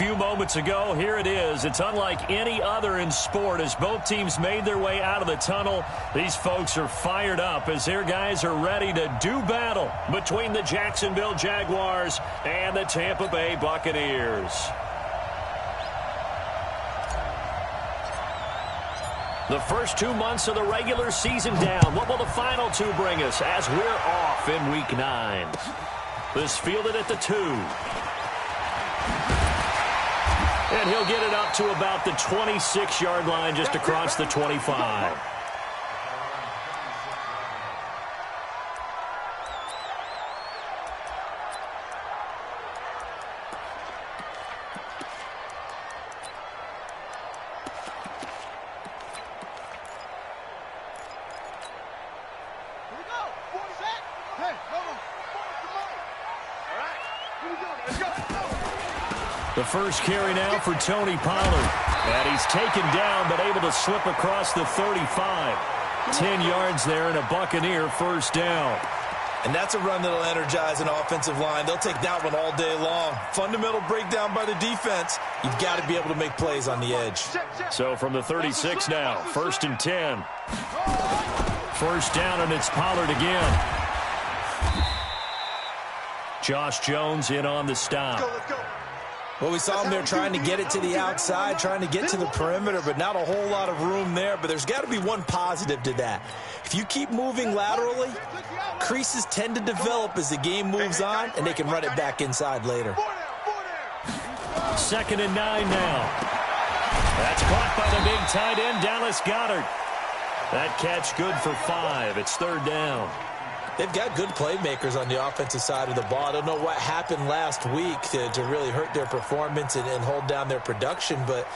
few moments ago. Here it is. It's unlike any other in sport as both teams made their way out of the tunnel. These folks are fired up as their guys are ready to do battle between the Jacksonville Jaguars and the Tampa Bay Buccaneers. The first 2 months of the regular season down. What will the final two bring us as we're off in Week 9? This fielded at the 2. And he'll get it up to about the 26-yard line just across the 25. The first carry now for Tony Pollard. And he's taken down but able to slip across the 35. 10 yards there and a Buccaneer first down. And that's a run that'll energize an offensive line. They'll take that one all day long. Fundamental breakdown by the defense. You've got to be able to make plays on the edge. So from the 36 now, 1st and 10. First down, and it's Pollard again. Josh Jones in on the stop. Well, we saw him there trying to get it to the outside, trying to get to the perimeter, but not a whole lot of room there. But there's got to be one positive to that. If you keep moving laterally, creases tend to develop as the game moves on, and they can run it back inside later. 2nd and 9 now. That's caught by the big tight end, Dallas Goedert. That catch good for 5. It's 3rd down. They've got good playmakers on the offensive side of the ball. I don't know what happened last week to really hurt their performance and hold down their production, but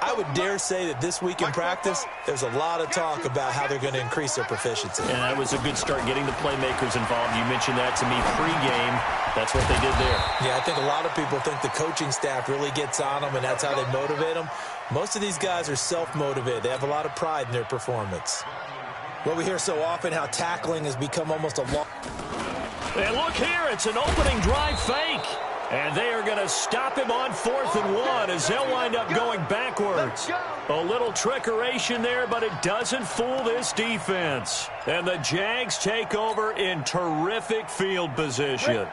I would dare say that this week in practice, there's a lot of talk about how they're going to increase their proficiency. And that was a good start getting the playmakers involved. You mentioned that to me pregame. That's what they did there. Yeah, I think a lot of people think the coaching staff really gets on them, and that's how they motivate them. Most of these guys are self-motivated. They have a lot of pride in their performance. Well, we hear so often how tackling has become almost a long... And look here, it's an opening drive fake. And they are going to stop him on 4th and 1 as they'll wind up going backwards. A little trickeration there, but it doesn't fool this defense. And the Jags take over in terrific field position.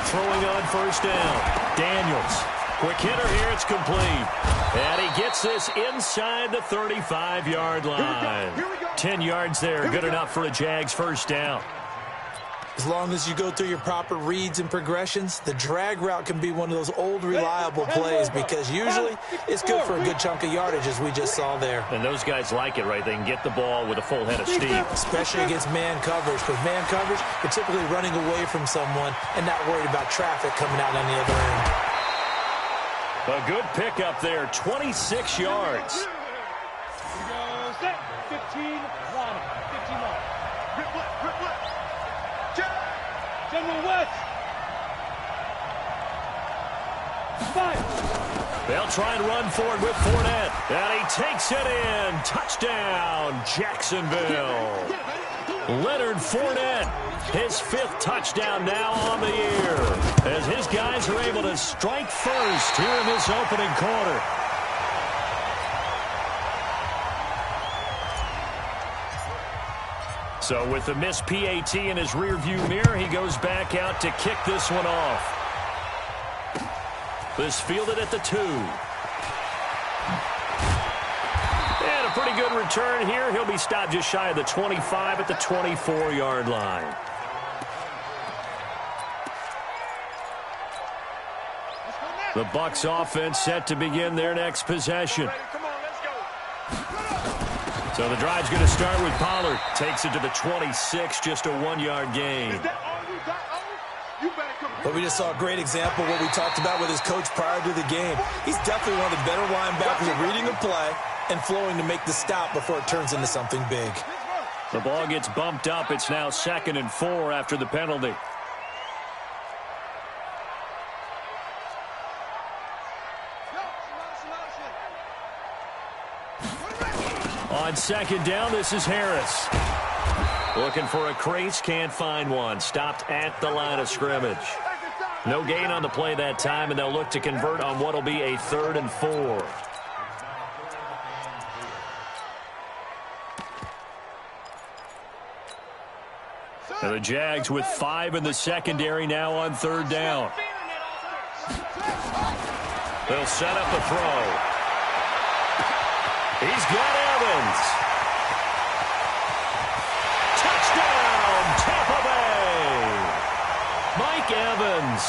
Throwing on first down. Daniels. Quick hitter here. It's complete. And he gets this inside the 35-yard line. 10 yards there. Good enough for a Jags first down. As long as you go through your proper reads and progressions, the drag route can be one of those old reliable plays because usually it's good for a good chunk of yardage as we just saw there. And those guys like it, right? They can get the ball with a full head of steam. Especially against man coverage. Because man coverage, you're typically running away from someone and not worried about traffic coming out on the other end. A good pickup there, 26 yards. 15 line. 15 line. General West. 5. They'll try and run forward with Fournette. And he takes it in. Touchdown, Jacksonville. Leonard Fournette, his 5th touchdown now on the year, as his guys are able to strike first here in this opening quarter. So with the missed PAT in his rearview mirror, he goes back out to kick this one off. This fielded at the 2. And a pretty good return here. He'll be stopped just shy of the 25 at the 24-yard line. The Bucs offense set to begin their next possession. So the drive's going to start with Pollard. Takes it to the 26, just a 1-yard gain. But we just saw a great example of what we talked about with his coach prior to the game. He's definitely one of the better linebackers at reading a play and flowing to make the stop before it turns into something big. The ball gets bumped up. It's now 2nd and 4 after the penalty. On second down, this is Harris. Looking for a crease, can't find one. Stopped at the line of scrimmage. No gain on the play that time, and they'll look to convert on what will be a 3rd and 4. And the Jags with 5 in the secondary now on 3rd down. They'll set up a throw. He's got Evans. Touchdown, Tampa Bay. Mike Evans,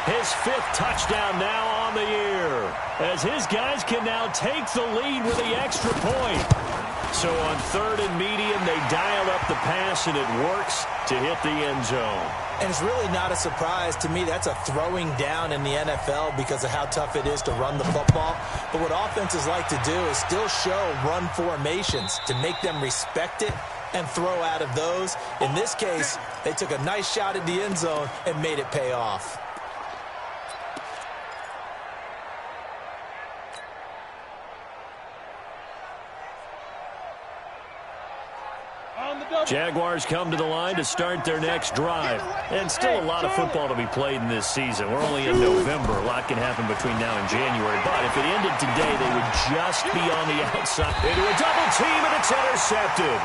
his 5th touchdown now on the year, as his guys can now take the lead with the extra point. So on 3rd and medium, they dial up the pass, and it works to hit the end zone. And it's really not a surprise to me. That's a throwing down in the NFL because of how tough it is to run the football. But what offenses like to do is still show run formations to make them respect it and throw out of those. In this case, they took a nice shot at the end zone and made it pay off. Jaguars come to the line to start their next drive. And still a lot of football to be played in this season. We're only in November. A lot can happen between now and January. But if it ended today, they would just be on the outside. Into a double team, and it's intercepted.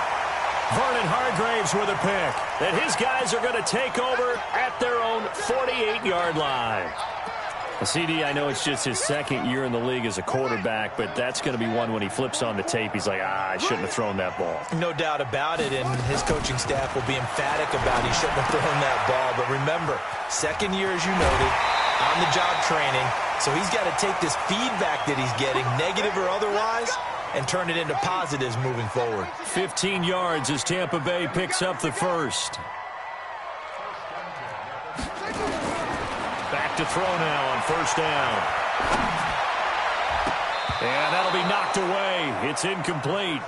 Vernon Hargraves with a pick. And his guys are going to take over at their own 48-yard line. CD, I know it's just his 2nd year in the league as a quarterback, but that's going to be one when he flips on the tape. He's like, I shouldn't have thrown that ball. No doubt about it, and his coaching staff will be emphatic about he shouldn't have thrown that ball. But remember, 2nd year, as you noted, on-the-job training. So he's got to take this feedback that he's getting, negative or otherwise, and turn it into positives moving forward. 15 yards as Tampa Bay picks up the 1st. Back to throw now on 1st down. And that'll be knocked away. It's incomplete.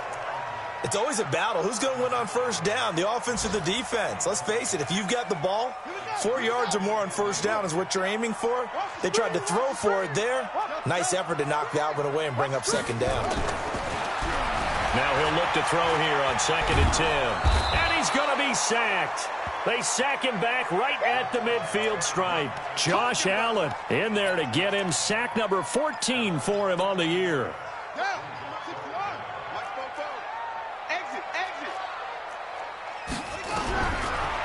It's always a battle. Who's going to win on 1st down, the offense or the defense? Let's face it, if you've got the ball, 4 yards or more on 1st down is what you're aiming for. They tried to throw for it there. Nice effort to knock that one away and bring up 2nd down. Now he'll look to throw here on 2nd and 10. And he's going to be sacked. They sack him back right at the midfield stripe. Josh Allen in there to get him. Sack number 14 for him on the year.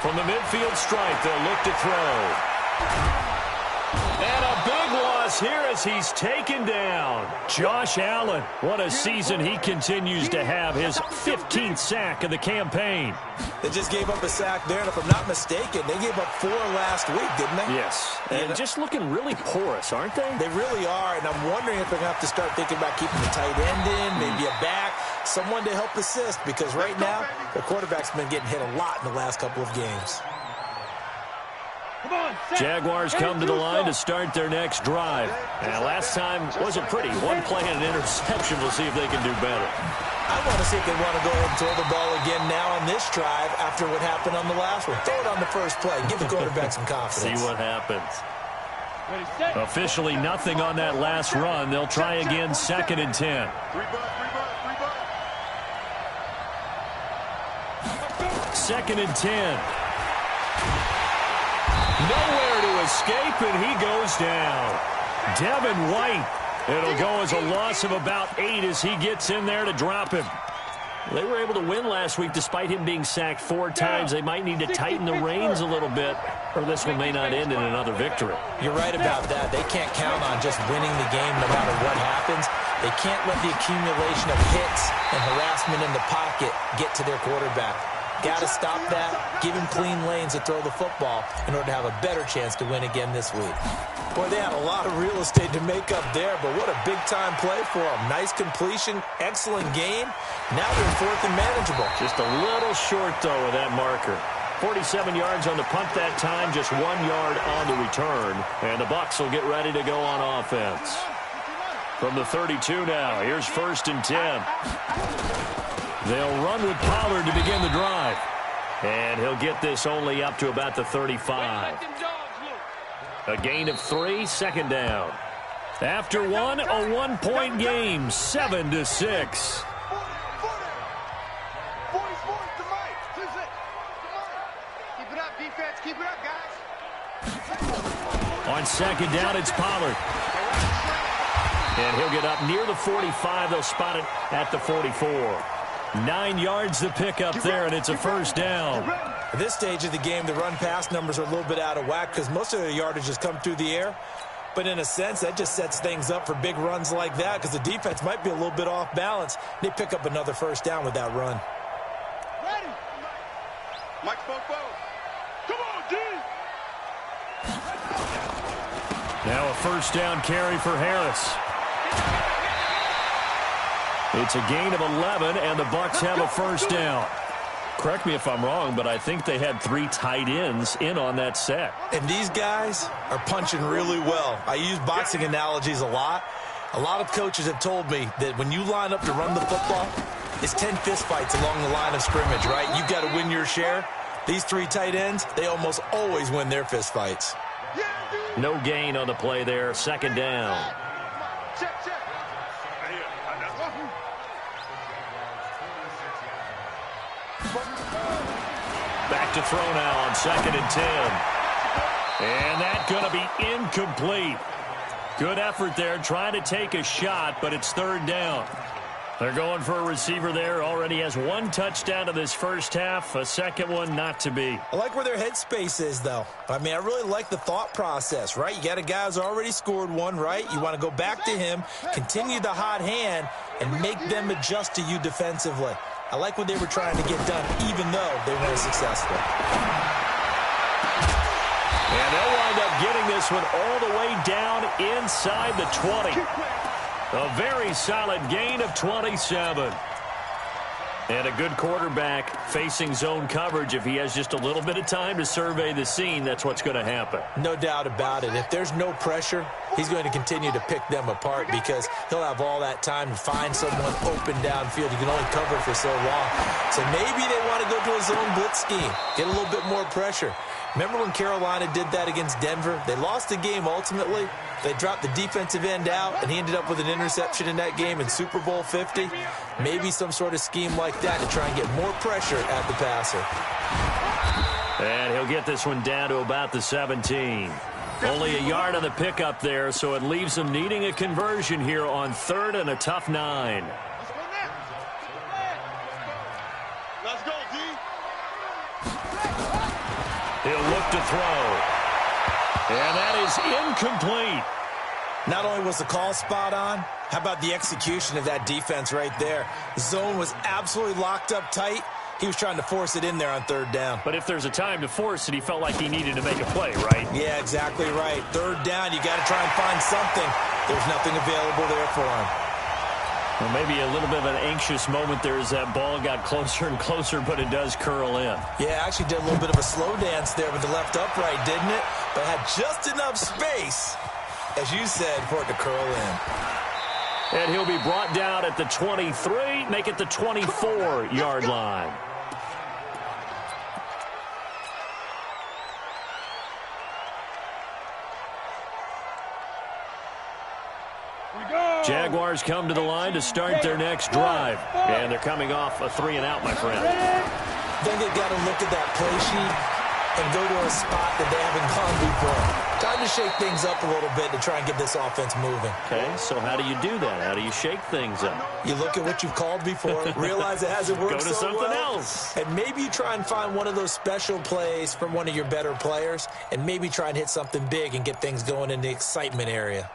From the midfield stripe, they'll look to throw. And a big loss here as he's taken down. Josh Allen, what a season he continues to have. His 15th sack of the campaign. They just gave up a sack there, and if I'm not mistaken, they gave up 4 last week, didn't they? Yes. And just looking really porous, aren't they? They really are, and I'm wondering if they're going to have to start thinking about keeping the tight end in, maybe a back, someone to help assist, because right now, the quarterback's been getting hit a lot in the last couple of games. Jaguars come to the line to start their next drive. And last time wasn't pretty. 1 play and an interception. We'll see if they can do better. I want to see if they want to go ahead and throw the ball again now on this drive after what happened on the last one. Throw it on the first play. Give the quarterback some confidence. See what happens. Officially nothing on that last run. They'll try again 2nd and 10. 2nd and 10. Nowhere to escape, and he goes down. Devin White. It'll go as a loss of about 8 as he gets in there to drop him. They were able to win last week despite him being sacked 4 times. They might need to tighten the reins a little bit, or this one may not end in another victory. You're right about that. They can't count on just winning the game no matter what happens. They can't let the accumulation of hits and harassment in the pocket get to their quarterback. Got to stop that, give him clean lanes to throw the football in order to have a better chance to win again this week. Boy, they had a lot of real estate to make up there, but what a big-time play for them. Nice completion, excellent game. Now they're 4th and manageable. Just a little short, though, of that marker. 47 yards on the punt that time, just 1 yard on the return. And the Bucs will get ready to go on offense. From the 32 now, here's 1st and 10. They'll run with Pollard to begin the drive. And he'll get this only up to about the 35. A gain of 3, 2nd down. After one, a 1-point game, 7-6. Keep it up, defense. Keep it up, guys. On second down, it's Pollard. And he'll get up near the 45. They'll spot it at the 44. 9 yards to pick up there, and it's a first down. At this stage of the game, the run-pass numbers are a little bit out of whack because most of the yardage has come through the air. But in a sense, that just sets things up for big runs like that because the defense might be a little bit off balance. They pick up another first down with that run. Ready. Mike Spoke. Come on, D. Now a first down carry for Harris. It's a gain of 11, and the Bucs have a first down. Correct me if I'm wrong, but I think they had 3 tight ends in on that set. And these guys are punching really well. I use boxing analogies a lot. A lot of coaches have told me that when you line up to run the football, it's 10 fistfights along the line of scrimmage, right? You've got to win your share. These 3 tight ends, they almost always win their fistfights. No gain on the play there. Second down. Check. Back to throw now on second and 10. And that's going to be incomplete. Good effort there, trying to take a shot, but it's third down. They're going for a receiver there. Already has 1 touchdown in this first half. A second one not to be. I like where their headspace is, though. I mean, I really like the thought process, right? You got a guy who's already scored 1, right? You want to go back to him, continue the hot hand, and make them adjust to you defensively. I like what they were trying to get done, even though they weren't successful. And they'll wind up getting this one all the way down inside the 20. A very solid gain of 27. And a good quarterback facing zone coverage. If he has just a little bit of time to survey the scene, that's what's going to happen. No doubt about it. If there's no pressure, he's going to continue to pick them apart because he'll have all that time to find someone open downfield. You can only cover for so long. So maybe they want to go to a zone blitz scheme, get a little bit more pressure. Remember when Carolina did that against Denver? They lost the game ultimately. They dropped the defensive end out, and he ended up with an interception in that game in Super Bowl 50. Maybe some sort of scheme like that to try and get more pressure at the passer. And he'll get this one down to about the 17. Only a yard on the pickup there, so it leaves him needing a conversion here on third and a tough 9. Let's go, D. He'll look to throw. And that is incomplete. Not only was the call spot on, how about the execution of that defense right there? The zone was absolutely locked up tight. He was trying to force it in there on third down. But if there's a time to force it, he felt like he needed to make a play, right? Yeah, exactly right. Third down, you got to try and find something. There's nothing available there for him. Well, maybe a little bit of an anxious moment there as that ball got closer and closer, but it does curl in. Yeah, actually did a little bit of a slow dance there with the left upright, didn't it? But had just enough space, as you said, for it to curl in. And he'll be brought down at the 23, make it the 24-yard line. Jaguars come to the line to start their next drive. And they're coming off a 3-and-out, my friend. Then they've got to look at that play sheet and go to a spot that they haven't gone before. Time to shake things up a little bit to try and get this offense moving. Okay, so how do you do that? How do you shake things up? You look at what you've called before, realize it hasn't worked Go to so something well, else. and maybe you try and find one of those special plays from one of your better players, and maybe try and hit something big and get things going in the excitement area.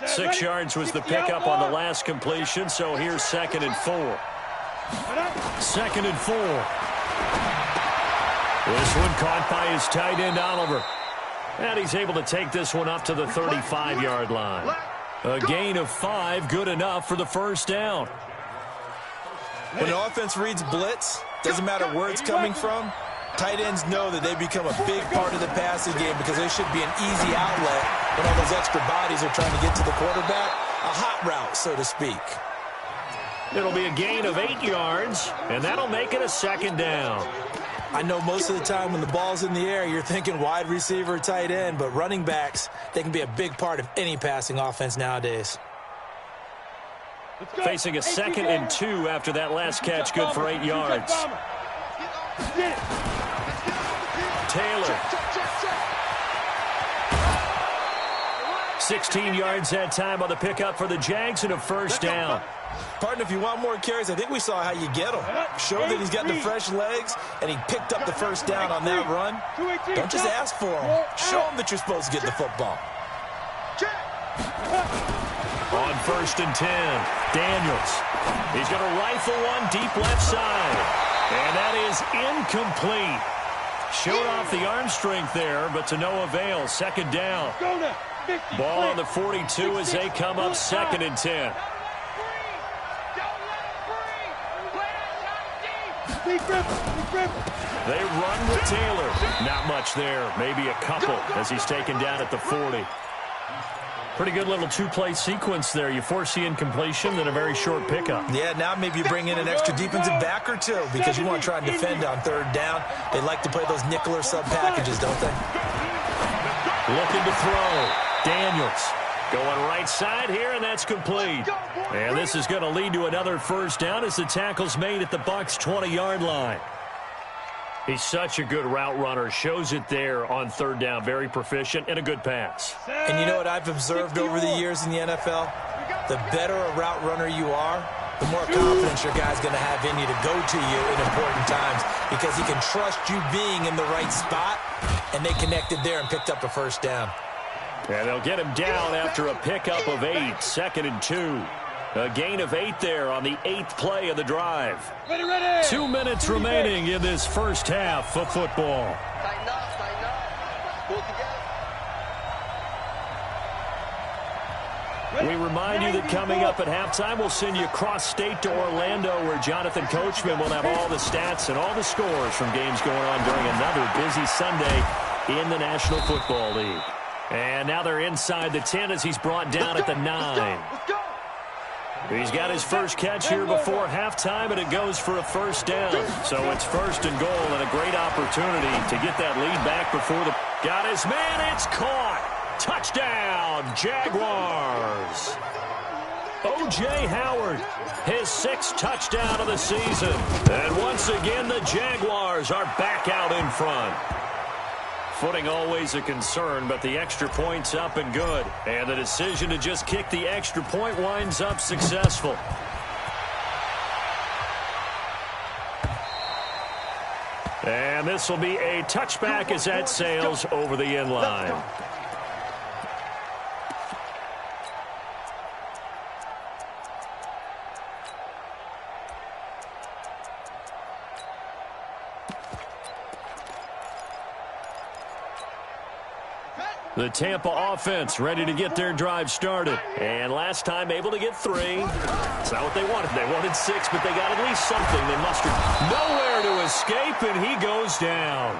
6 yards was the pickup on the last completion, so here's 2nd and 4. 2nd and 4. This one caught by his tight end, Oliver. And he's able to take this one up to the 35-yard line. A gain of 5, good enough for the first down. When the offense reads blitz, doesn't matter where it's coming from, tight ends know that they become a big part of the passing game because they should be an easy outlet when all those extra bodies are trying to get to the quarterback. A hot route, so to speak. It'll be a gain of 8 yards, and that'll make it a 2nd down. I know most of the time when the ball's in the air, you're thinking wide receiver, tight end, but running backs, they can be a big part of any passing offense nowadays. Facing a 2nd and 2 after that last catch, good for 8 yards. Taylor. 16 yards that time on the pickup for the Jags and a first down. Partner, if you want more carries, I think we saw how you get them. Show that he's got the fresh legs, and he picked up the first down on that run. Don't just ask for him. Show him that you're supposed to get the football. On first and 10, Daniels. He's going to rifle one deep left side. And that is incomplete. Showed off the arm strength there, but to no avail. Second down. Ball on the 42 as they come up second and 10. They run with Taylor. Not much there. Maybe a couple as he's taken down at the 40. Pretty good little two-play sequence there. You force the incompletion, then a very short pickup. Yeah, now maybe you bring in an extra defensive back or two because you want to try and defend on third down. They like to play those nickel or sub packages, don't they? Looking to throw. Daniels going right side here, and that's complete. And this is going to lead to another first down as the tackle's made at the Bucs' 20-yard line. He's such a good route runner. Shows it there on third down. Very proficient and a good pass. And you know what I've observed over the years in the NFL? The better a route runner you are, the more confidence your guy's going to have in you to go to you in important times because he can trust you being in the right spot, and they connected there and picked up a first down. And they'll get him down after a pickup of 8, second and 2. A gain of 8 there on the 8th play of the drive. 2 minutes remaining in this first half of football. Tighten up, tighten up. Pull together. We remind you that coming up at halftime, we'll send you cross-state to Orlando, where Jonathan Coachman will have all the stats and all the scores from games going on during another busy Sunday in the National Football League. And now they're inside the 10 as he's brought down at the 9. He's got his first catch here before halftime, and it goes for a first down. So it's first and goal and a great opportunity to get that lead back before the... Got his man, it's caught. Touchdown, Jaguars. O.J. Howard, his 6th touchdown of the season. And once again, the Jaguars are back out in front. Footing always a concern, but the extra point's up and good. And the decision to just kick the extra point winds up successful. And this will be a touchback as that sails over the end line. The Tampa offense ready to get their drive started. And last time able to get 3. It's not what they wanted. They wanted 6, but they got at least something. They mustered nowhere to escape, and he goes down.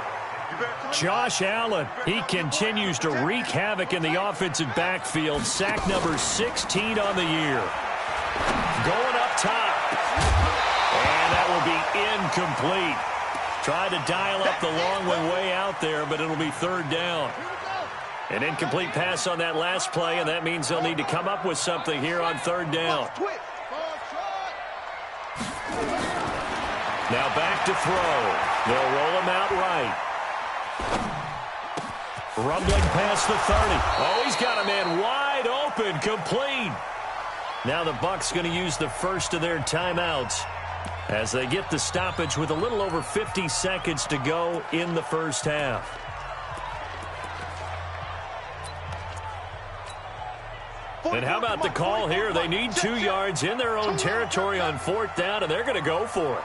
Josh Allen, he continues to wreak havoc in the offensive backfield. Sack number 16 on the year. Going up top. And that will be incomplete. Tried to dial up the long one way out there, but it'll be third down. An incomplete pass on that last play, and that means they'll need to come up with something here on third down. Now back to throw. They'll roll him out right. Rumbling past the 30. Oh, he's got a man wide open, complete. Now the Bucs going to use the first of their timeouts as they get the stoppage with a little over 50 seconds to go in the first half. And how about the call here? They need 2 yards in their own territory on fourth down, and they're going to go for it.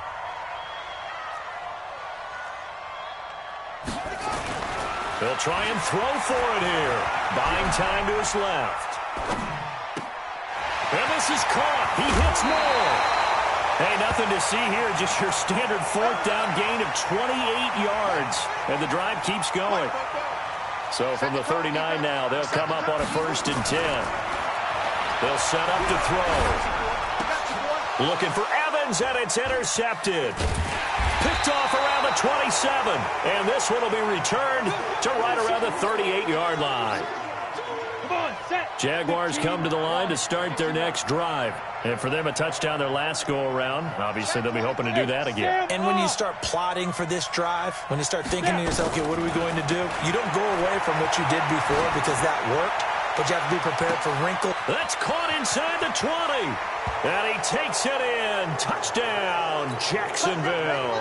They'll try and throw for it here. Buying time to his left. And this is caught. He hits more. Hey, nothing to see here. Just your standard fourth down gain of 28 yards. And the drive keeps going. So from the 39 now, they'll come up on a first and 10. They'll set up to throw. Looking for Evans, and it's intercepted. Picked off around the 27. And this one will be returned to right around the 38-yard line. Come on, set. Jaguars come to the line to start their next drive. And for them, a touchdown their last go-around. Obviously, they'll be hoping to do that again. And when you start plotting for this drive, when you start thinking to yourself, okay, what are we going to do? You don't go away from what you did before because that worked, but you have to be prepared for wrinkle. That's caught inside the 20. And he takes it in. Touchdown, Jacksonville.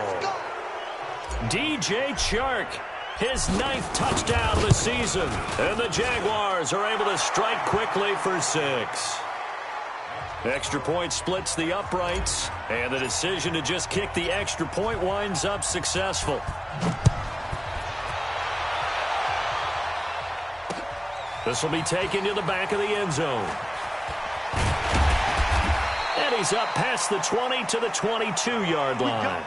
DJ Chark, his 9th touchdown of the season. And the Jaguars are able to strike quickly for 6. Extra point splits the uprights, and the decision to just kick the extra point winds up successful. This will be taken to the back of the end zone. And he's up past the 20 to the 22-yard line.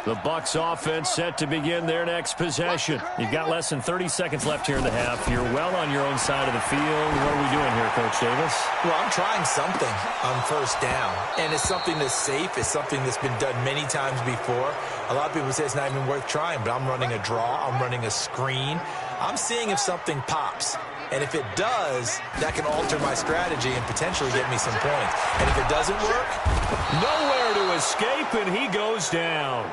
The Bucs offense set to begin their next possession. You've got less than 30 seconds left here in the half. You're well on your own side of the field. What are we doing here, Coach Davis? Well, I'm trying something on first down, and it's something that's safe. It's something that's been done many times before. A lot of people say it's not even worth trying, but I'm running a draw. I'm running a screen. I'm seeing if something pops. And if it does, that can alter my strategy and potentially get me some points. And if it doesn't work, nowhere to escape, and he goes down.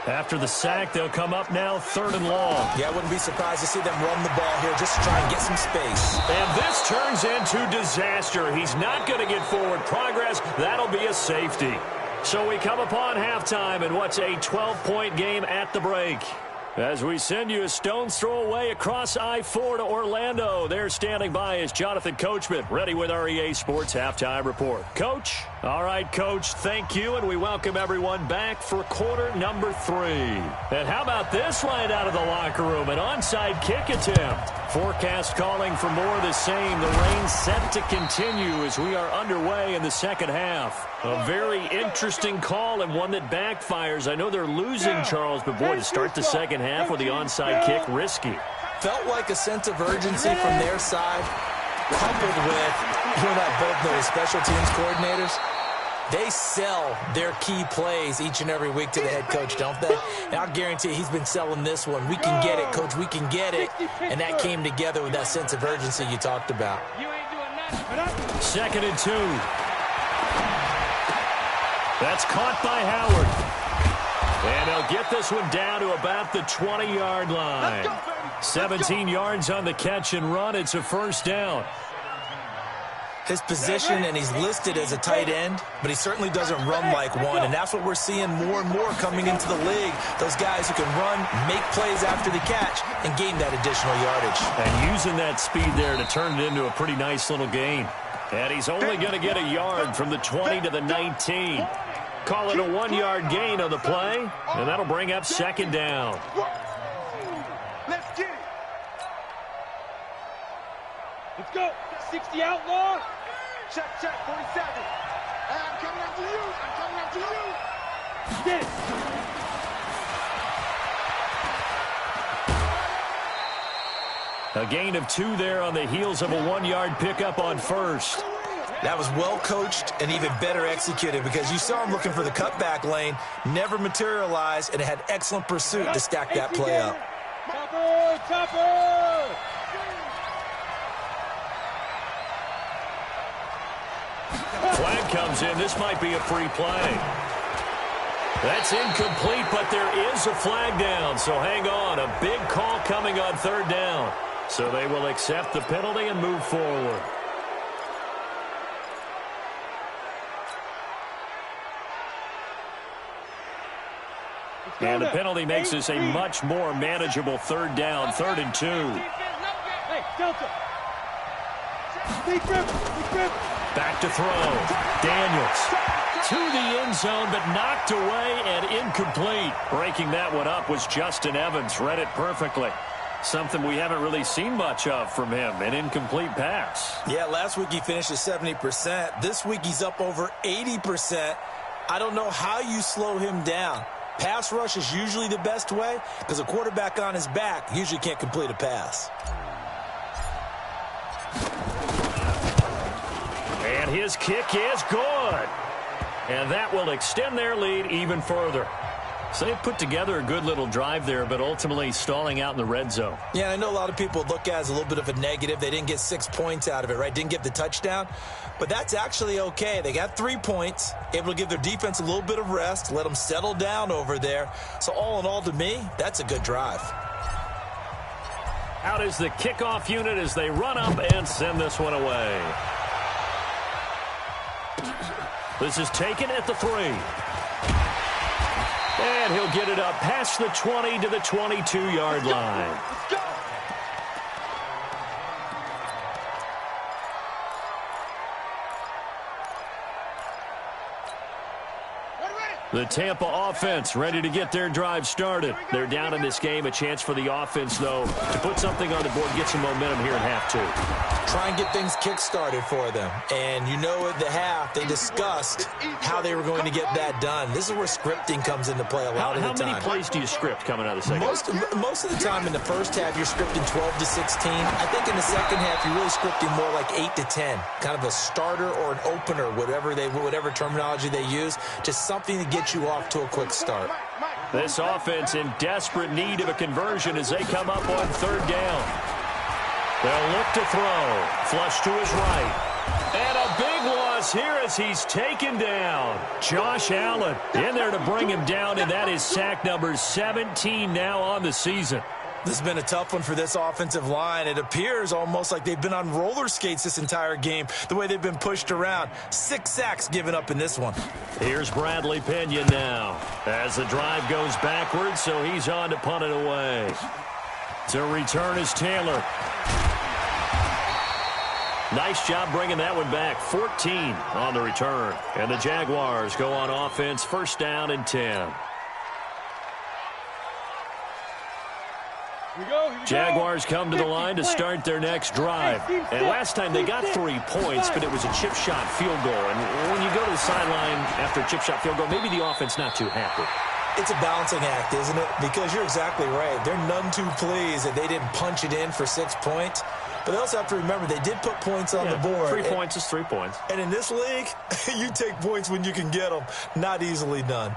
After the sack, they'll come up now 3rd and long. Yeah, I wouldn't be surprised to see them run the ball here just to try and get some space. And this turns into disaster. He's not going to get forward progress. That'll be a safety. So we come upon halftime in what's a 12-point game at the break. As we send you a stone's throw away across I-4 to Orlando. There standing by is Jonathan Coachman, ready with our EA Sports Halftime Report. Coach? All right, Coach, thank you, and we welcome everyone back for quarter number 3. And how about this right out of the locker room? An onside kick attempt. Forecast calling for more of the same. The rain set to continue as we are underway in the second half. A very interesting call and one that backfires. I know they're losing, Charles, but boy, to start the second half with the onside kick, risky. Felt like a sense of urgency from their side, coupled with, you and I both know as special teams coordinators, they sell their key plays each and every week to the head coach, don't they? And I'll guarantee he's been selling this one. We can get it, Coach. We can get it. And that came together with that sense of urgency you talked about. 2nd and 2. That's caught by Howard. And they'll get this one down to about the 20-yard line. 17 yards on the catch and run. It's a first down. His position, and he's listed as a tight end, but he certainly doesn't run like one, and that's what we're seeing more and more coming into the league. Those guys who can run, make plays after the catch, and gain that additional yardage. And using that speed there to turn it into a pretty nice little gain. And he's only going to get a yard from the 20 to the 19. Call it a 1-yard gain on the play, and that'll bring up 2nd down. Let's get it. Let's go. 60 outlaw. Check, 47. I'm coming after you. I'm coming after you. Get it. A gain of 2 there on the heels of a 1-yard pickup on first. That was well coached and even better executed because you saw him looking for the cutback lane, never materialized, and it had excellent pursuit to stack that play up. Topper! Flag comes in. This might be a free play. That's incomplete, but there is a flag down, so hang on. A big call coming on 3rd down. So they will accept the penalty and move forward. And the penalty makes this a much more manageable 3rd down, 3rd and 2. Hey, Delta. Big grip. Back to throw. Daniels to the end zone, but knocked away and incomplete. Breaking that one up was Justin Evans. Read it perfectly. Something we haven't really seen much of from him, an incomplete pass. Yeah, last week he finished at 70%. This week he's up over 80%. I don't know how you slow him down. Pass rush is usually the best way because a quarterback on his back usually can't complete a pass. And his kick is good. And that will extend their lead even further. So they put together a good little drive there, but ultimately stalling out in the red zone. Yeah, I know a lot of people look at it as a little bit of a negative. They didn't get 6 points out of it, right? Didn't get the touchdown. But that's actually okay. They got 3 points, able to give their defense a little bit of rest, let them settle down over there. So all in all, to me, that's a good drive. Out is the kickoff unit as they run up and send this one away. This is taken at the 3. And he'll get it up past the 20 to the 22-yard line. Let's go. The Tampa offense ready to get their drive started. They're down in this game. A chance for the offense, though, to put something on the board, get some momentum here in half 2. Try and get things kick-started for them. And you know at the half, they discussed how they were going to get that done. This is where scripting comes into play a lot of the time. How many plays do you script coming out of the second half? Most of the time in the first half, you're scripting 12 to 16. I think in the second half, you're really scripting more like 8 to 10. Kind of a starter or an opener, whatever terminology they use. Just something to get you off to a quick start. This offense in desperate need of a conversion as they come up on 3rd down. They'll look to throw. Flush to his right. And a big loss here as he's taken down. Josh Allen in there to bring him down, and that is sack number 17 now on the season. This has been a tough one for this offensive line. It appears almost like they've been on roller skates this entire game, the way they've been pushed around. 6 sacks given up in this one. Here's Bradley Pinion now as the drive goes backwards, so he's on to punt it away. To return is Taylor. Nice job bringing that one back. 14 on the return. And the Jaguars go on offense, 1st down and 10. Jaguars come to the line to start their next drive. And last time they got 3 points, but it was a chip shot field goal. And when you go to the sideline after a chip shot field goal, maybe the offense not too happy. It's a balancing act, isn't it? Because you're exactly right. They're none too pleased that they didn't punch it in for 6 points. But they also have to remember they did put points on the board. 3 points is 3 points. And in this league, you take points when you can get them. Not easily done.